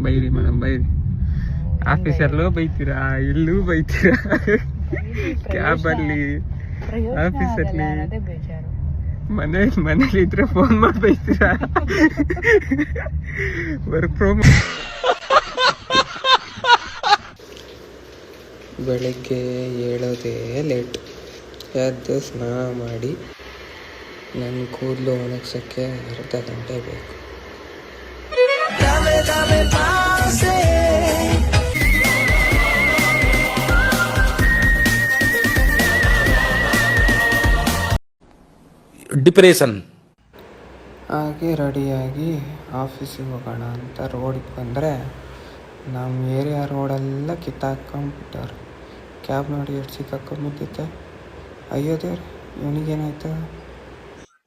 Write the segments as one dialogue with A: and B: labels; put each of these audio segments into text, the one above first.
A: ಬೈರಿ madam ಬೈರಿ. ಆಫೀಸಲ್ಲೂ ಬೈತೀರಾ, ಇಲ್ಲೂ ಬೈತೀರಾ, ಕ್ಯಾಬಲ್ಲಿ, ಆಫೀಸಲ್ಲಿ, ಮನೇಲಿ ಇದ್ರೆ ಫೋನ್ ಮಾಡಿ ಬೈತೀರಾ. Work from. ಬೆಳಿಗ್ಗೆ ಏಳೋದೇ ಲೇಟ್. ಎದ್ದು ಸ್ನಾನ ಮಾಡಿ ನನ್ನ ಕೂದಲು ಒಣಗ್ಸೋಕ್ಕೆ ಅರ್ಧ ಗಂಟೆ ಬೇಕು.
B: ಡಿಪ್ರೆಷನ್.
A: ಹಾಗೆ ರೆಡಿಯಾಗಿ ಆಫೀಸಿಗೆ ಹೋಗೋಣ ಅಂತ ರೋಡಿಗೆ ಬಂದರೆ ನಮ್ಮ ಏರಿಯಾ ರೋಡೆಲ್ಲ ಕಿತ್ತಾಕೊಂಡ್ಬಿಟ್ಟವ್ರು. ಕ್ಯಾಬ್ ನೋಡಿ ಎಷ್ಟು ಸಿಕ್ಕಾಕೊಂಡ್ಬಿಟ್ಟಿತ್ತೆ. ಅಯ್ಯೋ ದೇವ್ರೆ, ಇವನಿಗೇನಾಯ್ತು?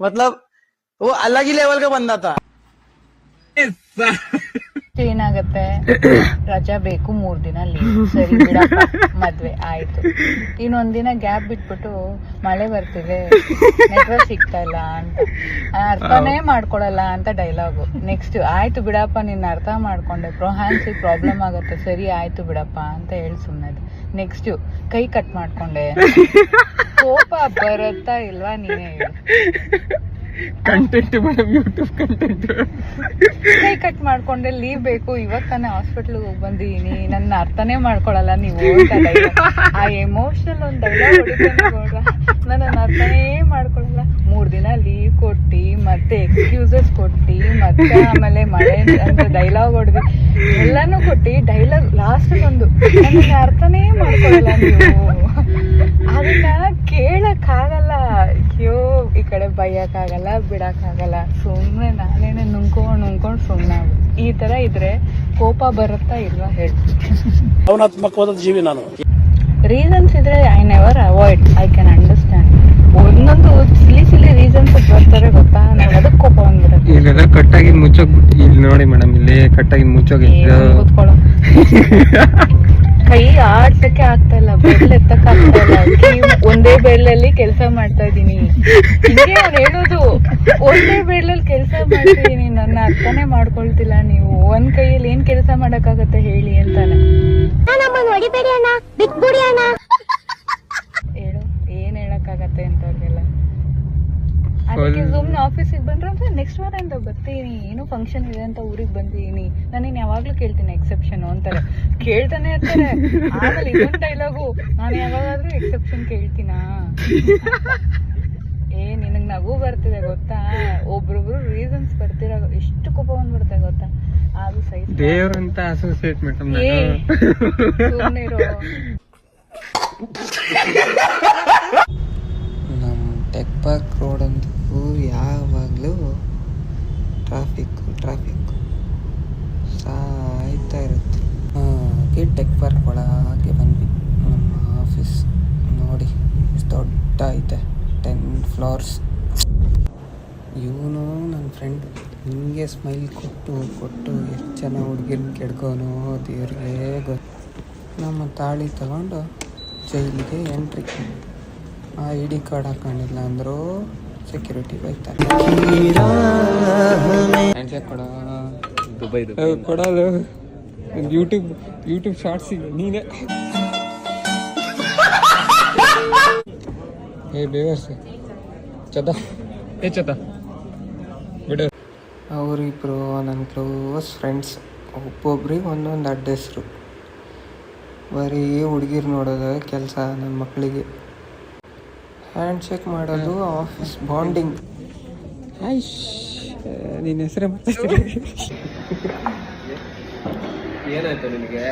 C: मतलब वो अलग ही लेवल का बंदा था.
D: ಏನಾಗತ್ತೆ, ರಜಾ ಬೇಕು, 3 ದಿನ ಲೀವ್, ಸರಿ ಬಿಡಪ್ಪ ಮದ್ವೆ ಆಯ್ತು. ಇನ್ನೊಂದ್ ದಿನ ಗ್ಯಾಪ್ ಬಿಟ್ಬಿಟ್ಟು ಮಳೆ ಬರ್ತಿದೆ, ನೆಟ್ವರ್ಕ್ ಸಿಗ್ತಾ ಇಲ್ಲ ಅಂತ ಅರ್ಥನೇ ಮಾಡ್ಕೊಳಲ್ಲ ಅಂತ ಡೈಲಾಗು. ನೆಕ್ಸ್ಟ್ ಆಯ್ತು ಬಿಡಪ್ಪ ನಿನ್ನ ಅರ್ಥ ಮಾಡ್ಕೊಂಡೆ, ಹ್ಯಾಂಡ್ಸಿಗೆ ಪ್ರಾಬ್ಲಮ್ ಆಗತ್ತೆ, ಸರಿ ಆಯ್ತು ಬಿಡಪ್ಪ ಅಂತ ಹೇಳಿ ಸುಮ್ಮನೆ. ನೆಕ್ಸ್ಟ್ ಕೈ ಕಟ್ ಮಾಡ್ಕೊಂಡೆ, ಕೋಪ ಬರುತ್ತಾ ಇಲ್ವಾ ನೀನೇ ಹೇಳು.
A: Content madam, YouTube content.
D: ಕೈ ಕಟ್ ಮಾಡ್ಕೊಂಡೆ, ಲೀವ್ ಬೇಕು, ಇವತ್ತು ತಾನೇ ಹಾಸ್ಪಿಟ್ಲಿಗೆ ಹೋಗಿ ಬಂದಿದ್ದೀನಿ, ನನ್ನ ಅರ್ಥನೇ ಮಾಡ್ಕೊಳಲ್ಲ ನೀವು ಅಂತ ಡೈಲಾಗ್. ಆ ಎಮೋಷನಲ್ ಒಂದು ಡೈಲಾಗ್ ಹೊಡಿತಾನೆ, ನನ್ನ ಅರ್ಥನೇ ಮಾಡ್ಕೊಳಲ್ಲ. 3 ದಿನ ಲೀವ್ ಕೊಟ್ಟು ಮತ್ತೆ ಎಕ್ಸ್ಕ್ಯೂಸಸ್ ಕೊಟ್ಟು ಮತ್ತೆ ಆಮೇಲೆ ಮಳೆ ಅಂತ ಡೈಲಾಗ್ ಹೊಡೆದು ಎಲ್ಲಾನು ಕೊಟ್ಟು ಡೈಲಾಗ್ ಲಾಸ್ಟ್ ಒಂದು ನನ್ನ ಅರ್ಥನೇ ಮಾಡ್ಕೊಳಲ್ಲ ನೀವು. ಅದನ್ನ ಕೇಳಕ್ಕಾಗಲ್ಲ. ಅಯ್ಯೋ, ಈ ಕಡೆ ಬೈಯಕ್ಕಾಗಲ್ಲ, ಬಿಡಕ್ಕಾಗಲ್ಲ. ಸುಮ್ಮನೆ ನಾನೇನೆ ನುಂಗ್ಕೊಂಡು ಸುಮ್ಮನೆ ಈ ತರ ಇದ್ರೆ ಕೋಪ ಬರುತ್ತಾ ಇಲ್ವಾ ಹೇಳಿ.
B: ಭಾವನಾತ್ಮಕವಾದ ಜೀವಿ ನಾನು.
D: ರೀಸನ್ಸ್ ಇದ್ರೆ I never avoid, I can understand. ಒಂದೊಂದು ಸಿಲಿ ರೀಸನ್ಸ್ ಬರ್ತಾರೆ ಗೊತ್ತಾ, ನಂಗೆ ಅದಕ್ಕೆ ಕೋಪ ಬಂದ್ಬಿಡುತ್ತೆ.
A: ಇಲ್ಲೆಲ್ಲ ಕಟ್ಟಾಗಿ ಮುಚ್ಚೋಗ್ಬಿಟ್ಟು, ಇಲ್ಲಿ ನೋಡಿ ಮೇಡಮ್, ಇಲ್ಲಿ ಕಟ್ಟಾಗಿ ಮುಚ್ಚೋಗಿದ್ದು.
D: ಕೂತ್ಕೊಳ್ಳೋ ಕೈ ಆಡ್ಸಕ್ಕೆ ಆಗ್ತಾ ಇಲ್ಲ, ಬೆರಳು ಎತ್ತಕ್ಕೆ ಆಗ್ತಾ ಇಲ್ಲ. ಒಂದೇ ಬೆರಳಲ್ಲಿ ಕೆಲಸ ಮಾಡ್ತಾ ಇದೀನಿ, ಹಿಂಗೆ ಅವ್ರು ಹೇಳೋದು. ಒಂದೇ ಬೆರಳಲ್ಲಿ ಕೆಲಸ ಮಾಡ್ತಿದೀನಿ, ನನ್ನ ಅರ್ಥನೇ ಮಾಡ್ಕೊಳ್ತಿಲ್ಲ ನೀವು. ಒಂದ್ ಕೈಯಲ್ಲಿ ಏನ್ ಕೆಲಸ ಮಾಡಕ್ಕಾಗತ್ತೆ ಹೇಳಿ ಅಂತಾನೆ. ಹೇಳು, ಏನ್ ಹೇಳಕ್ಕಾಗತ್ತೆ ಅಂತವ್ರಿಗೆಲ್ಲ. ಅದಕ್ಕೆ ಸುಮ್ನೆ ಆಫೀಸಿಗೆ ಬಂದ್ರೆ ಅಂತ ನೆಕ್ಸ್ಟ್ ವಾರದಿಂದ ಬರ್ತೀನಿ, ಏನೋ ಫಂಕ್ಷನ್ ಇದೆ ಅಂತ ಊರಿಗೆ ಬಂದಿದ್ದೀನಿ, ನಾನು ಯಾವಾಗ್ಲೂ ಕೇಳ್ತೀನಿ ಎಕ್ಸೆಪ್ಷನ್ ಅಂತಾರೆ. ಕೇಳ್ತಾನೆ ಇರ್ತಾರೆ. ಆಮೇಲೆ ಇನ್ನೊಂದು ಡೈಲಾಗು, ನಾನು ಯಾವಾಗಾದ್ರೂ ಎಕ್ಸೆಪ್ಷನ್ ಕೇಳ್ತೀನಾ? ನಿನಗ್ ನಗು ಬರ್ತಿದೆ ಗೊತ್ತಾ, ಒಬ್ರೊಬ್ರು ರೀಸನ್ಸ್ ಬರ್ತಿರೋ ಎಷ್ಟು ಕೋಪ ಬಂದ್ಬಿಡುತ್ತೆ ಗೊತ್ತಾ. ಅದು ಸೈಜ್
A: ದೇವ್ರಂತ ಅಸೋಸಿಯೇಟ್ ಮೇಡಮ್.
D: ಸುಮ್ಮನೆ ಇರೋ.
A: ನಮ್ಮ ಟೆಕ್ ಪಾರ್ಕ್ ರೋಡ್ ಅಂತೂ ಯಾವಾಗಲೂ ಟ್ರಾಫಿಕ್ ಸಾಯ್ತಾ ಇರುತ್ತೆ. ಹಾಗೆ ಟೆಕ್ ಪಾರ್ಕ್ ಒಳಗೆ ಬಂದ್ವಿ. ನಮ್ಮ ಆಫೀಸ್ ನೋಡಿ ಎಷ್ಟು ದೊಡ್ಡ ಐತೆ, 10 floors. ಇವನು ನನ್ನ ಫ್ರೆಂಡ್ ಹಿಂಗೆ ಸ್ಮೈಲ್ ಕೊಟ್ಟು ಎಷ್ಟು ಜನ ಹುಡುಗಿರ್ನ ಕೆಡ್ಕೋನೋ ದೇವ್ರಿಗೆ ಗೊತ್ತು. ನಮ್ಮ ತಾಳಿ ತಗೊಂಡು ಜೈಲಿಗೆ ಎಂಟ್ರಿ. ಆ ID ಕಾರ್ಡ್ ಹಾಕೊಂಡಿಲ್ಲ ಅಂದರೂ ಸೆಕ್ಯೂರಿಟಿ ಬೈತಾರೆ. ಕೊಡೋದು ಯೂಟ್ಯೂಬ್ ಶಾರ್ಟ್ಸಿಗೆ ನೀನೇ. ಬೇವರ್ಸ್ ಚದ ಬಿಡು. ಅವರಿಬ್ರು ನನ್ನ ಕ್ಲೋಸ್ ಫ್ರೆಂಡ್ಸ್, ಒಬ್ಬೊಬ್ರಿಗೆ ಒಂದೊಂದು ಅಡ್ಡ ಹೆಸರು. ಬರೀ ಹುಡುಗಿರು ನೋಡೋದು ಕೆಲಸ ನನ್ನ ಮಕ್ಕಳಿಗೆ. ಹ್ಯಾಂಡ್ ಶೇಕ್ ಮಾಡೋದು ಆಫೀಸ್ ಬಾಂಡಿಂಗ್. ನಿನ್ನ ಹೆಸರೇ
C: ಏನಾಯ್ತು ನಿನಗೆ?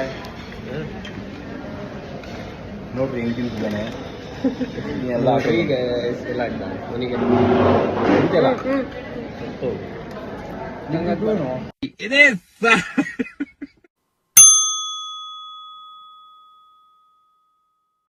C: ನೋಡ್ರಿ ಹೆಂಗ್ ತಿಂತಿದ್ದಾನೆ. ಈಗ ಎಲ್ಲ ಅವನಿಗೆ